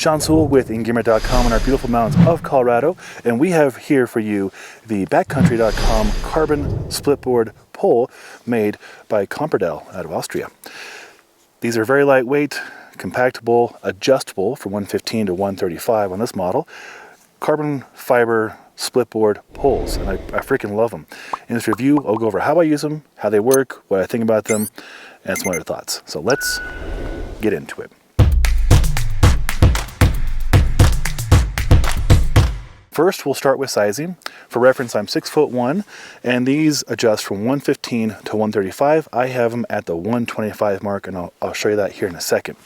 Sean Sewell with Engearment.com in our beautiful mountains of Colorado, and we have here for you the Backcountry.com Carbon Splitboard Pole made by Komperdell out of Austria. These are very lightweight, compactable, adjustable for 115 to 135 on this model, carbon fiber splitboard poles, and I freaking love them. In this review, I'll go over how I use them, how they work, what I think about them, and some other thoughts. So let's get into it. First, we'll start with sizing. For reference, I'm 6'1", and these adjust from 115 to 135. I have them at the 125 mark, and I'll show you that here in a second.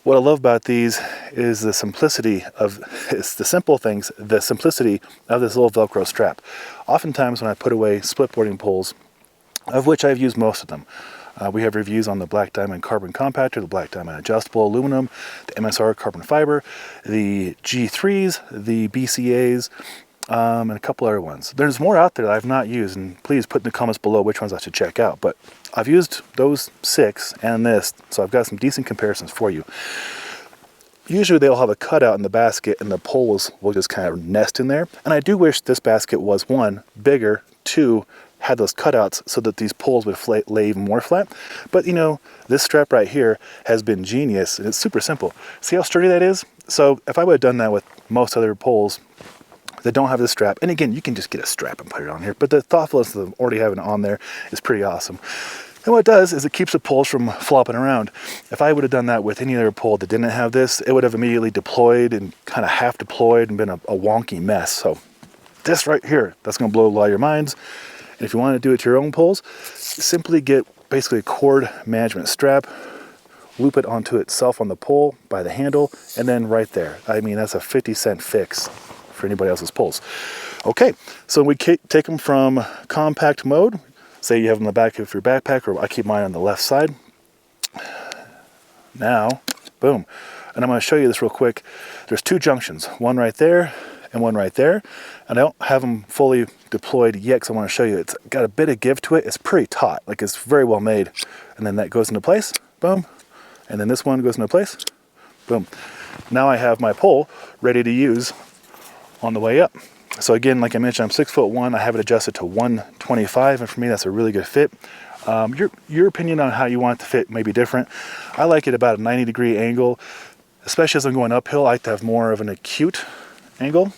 What I love about these is the simplicity of, it's the simple things, the simplicity of this little Velcro strap. Oftentimes when I put away splitboarding poles, of which I've used most of them, we have reviews on the Black Diamond Carbon Compactor, the Black Diamond Adjustable Aluminum, the MSR Carbon Fiber, the G3s, the BCAs, and a couple other ones. There's more out there that I've not used, and please put in the comments below which ones I should check out. But I've used those 6 and this, so I've got some decent comparisons for you. Usually they'll have a cutout in the basket and the poles will just kind of nest in there. And I do wish this basket was, 1, bigger, 2, had those cutouts so that these poles would lay even more flat. But you know, this strap right here has been genius, and it's super simple. See how sturdy that is? So if I would have done that with most other poles that don't have this strap, and again, you can just get a strap and put it on here, but the thoughtfulness of already having it on there is pretty awesome. And what it does is it keeps the poles from flopping around. If I would have done that with any other pole that didn't have this, it would have immediately deployed and kind of half deployed and been a wonky mess. So this right here, that's going to blow a lot of your minds. And if you want to do it to your own poles, simply get basically a cord management strap, loop it onto itself on the pole by the handle, and then right there. I mean, that's a 50-cent fix for anybody else's poles. Okay, so we take them from compact mode. Say you have them in the back of your backpack, or I keep mine on the left side. Now, boom. And I'm going to show you this real quick. There's 2 junctions, one right there and one right there. And I don't have them fully deployed yet because I want to show you. It's got a bit of give to it. It's pretty taut, like it's very well made. And then that goes into place, boom. And then this one goes into place, boom. Now I have my pole ready to use on the way up. So again, like I mentioned, I'm 6'1". I have it adjusted to 125, and for me, that's a really good fit. Your opinion on how you want it to fit may be different. I like it about a 90-degree angle, especially as I'm going uphill. I like to have more of an acute angle.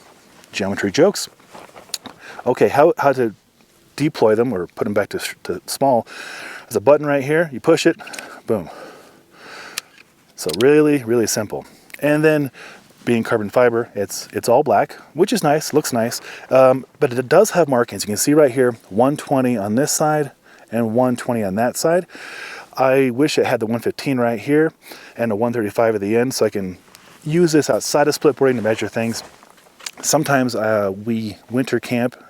Geometry jokes. Okay, how to deploy them or put them back to small. There's a button right here. You push it, boom. So really, really simple. And then, being carbon fiber, it's all black, which is nice, looks nice, but it does have markings. You can see right here, 120 on this side and 120 on that side. I wish it had the 115 right here and a 135 at the end, so I can use this outside of splitboarding to measure things. Sometimes we winter camp,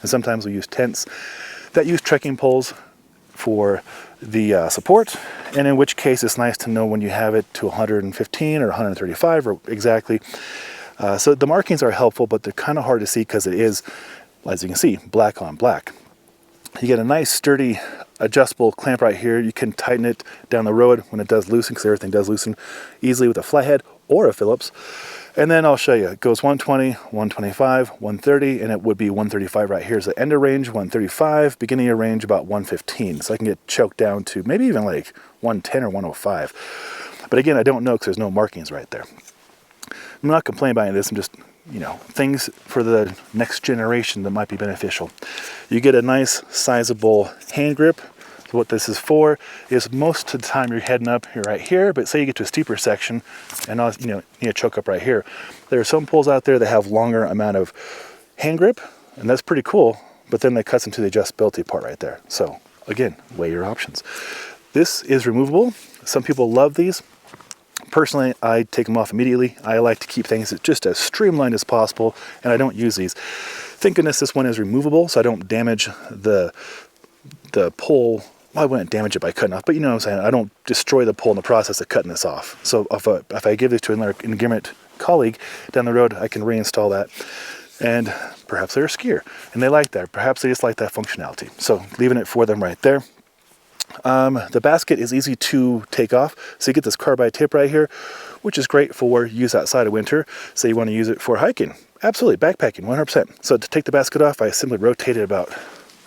and sometimes we use tents that use trekking poles for the support, and in which case it's nice to know when you have it to 115 or 135 or exactly. So the markings are helpful, but they're kind of hard to see because it is, as you can see, black on black. You get a nice sturdy adjustable clamp right here. You can tighten it down the road when it does loosen, because everything does loosen easily with a flathead or a Phillips. And then I'll show you. It goes 120, 125, 130, and it would be 135 right here. So end of range 135, beginning of range about 115. So I can get choked down to maybe even like 110 or 105. But again, I don't know because there's no markings right there. I'm not complaining about any of this. I'm just, you know, things for the next generation that might be beneficial. You get a nice sizable hand grip. So what this is for is most of the time you're heading up here right here, but say you get to a steeper section and you know, need a choke up right here. There are some poles out there that have longer amount of hand grip, and that's pretty cool, but then that cuts into the adjustability part right there. So again, weigh your options. This is removable. Some people love these. Personally, I take them off immediately. I like to keep things just as streamlined as possible, and I don't use these. Thank goodness this one is removable, so I don't damage the pole. Well, I wouldn't damage it by cutting off, but you know what I'm saying. I don't destroy the pole in the process of cutting this off. So if I give this to another Engearment colleague down the road, I can reinstall that. And perhaps they're a skier and they like that. Perhaps they just like that functionality. So leaving it for them right there. The basket is easy to take off. So you get this carbide tip right here. which is great for use outside of winter. Say you want to use it for hiking. Absolutely, backpacking, 100%. So to take the basket off, I simply rotate it about,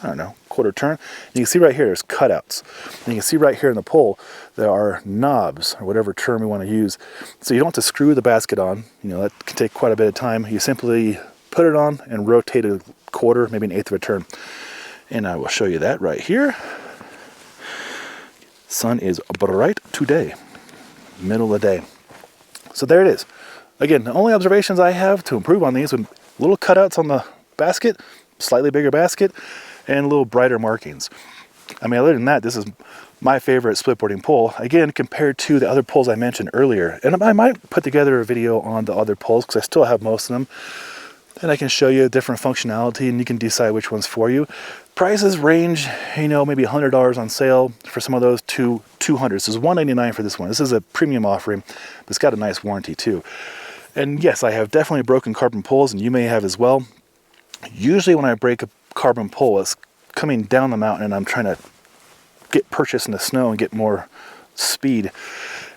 I don't know, quarter turn. And you can see right here, there's cutouts. And you can see right here in the pole, there are knobs, or whatever term you want to use. So you don't have to screw the basket on. You know, that can take quite a bit of time. You simply put it on and rotate a quarter, maybe an eighth of a turn. And I will show you that right here. Sun is bright today, middle of the day. So there it is. Again, the only observations I have to improve on these, with little cutouts on the basket, slightly bigger basket, and little brighter markings. I mean, other than that, this is my favorite splitboarding pole, again, compared to the other poles I mentioned earlier. And I might put together a video on the other poles, because I still have most of them. And I can show you different functionality, and you can decide which one's for you. Prices range, you know, maybe $100 on sale for some of those to $200. This is $199 for this one. This is a premium offering, but it's got a nice warranty too. And yes, I have definitely broken carbon poles, and you may have as well. Usually when I break a carbon pole, it's coming down the mountain and I'm trying to get purchase in the snow and get more speed.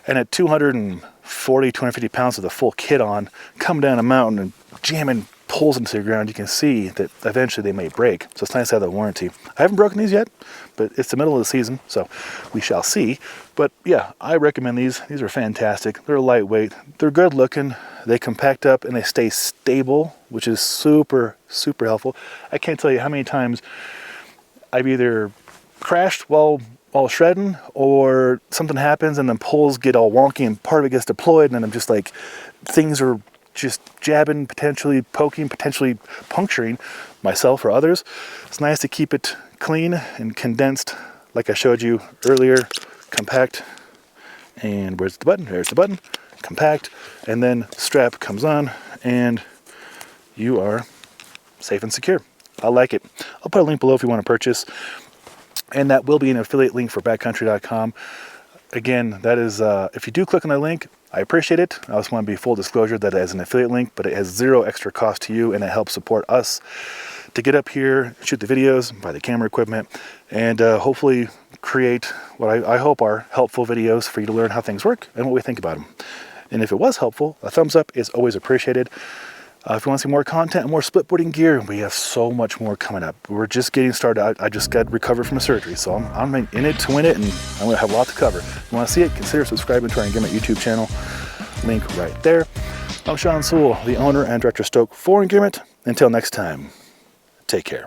And at 240, 250 pounds with a full kit on, come down a mountain and jamming poles into the ground, you can see that eventually they may break. So it's nice to have that warranty. I haven't broken these yet, but it's the middle of the season, so we shall see. But yeah, I recommend these. These are fantastic. They're lightweight. They're good looking. They compact up and they stay stable, which is super, super helpful. I can't tell you how many times I've either crashed while shredding, or something happens and the poles get all wonky and part of it gets deployed, and then I'm just like, things are just jabbing, potentially poking, potentially puncturing myself or others. It's nice to keep it clean and condensed, like I showed you earlier. Compact, and where's the button? There's the button. Compact, and then strap comes on, and you are safe and secure. I like it. I'll put a link below if you want to purchase, and that will be an affiliate link for backcountry.com. Again, that is, if you do click on the link, I appreciate it. I also want to be full disclosure that it is an affiliate link, but it has zero extra cost to you, and it helps support us to get up here, shoot the videos, buy the camera equipment, and hopefully create what I hope are helpful videos for you to learn how things work and what we think about them. And if it was helpful, a thumbs up is always appreciated. If you want to see more content and more splitboarding gear, we have so much more coming up. We're just getting started. I just got recovered from a surgery, so I'm in it to win it, and I'm going to have a lot to cover. If you want to see it, consider subscribing to our Engearment YouTube channel. Link right there. I'm Sean Sewell, the owner and director of Stoke for Engearment. Until next time, take care.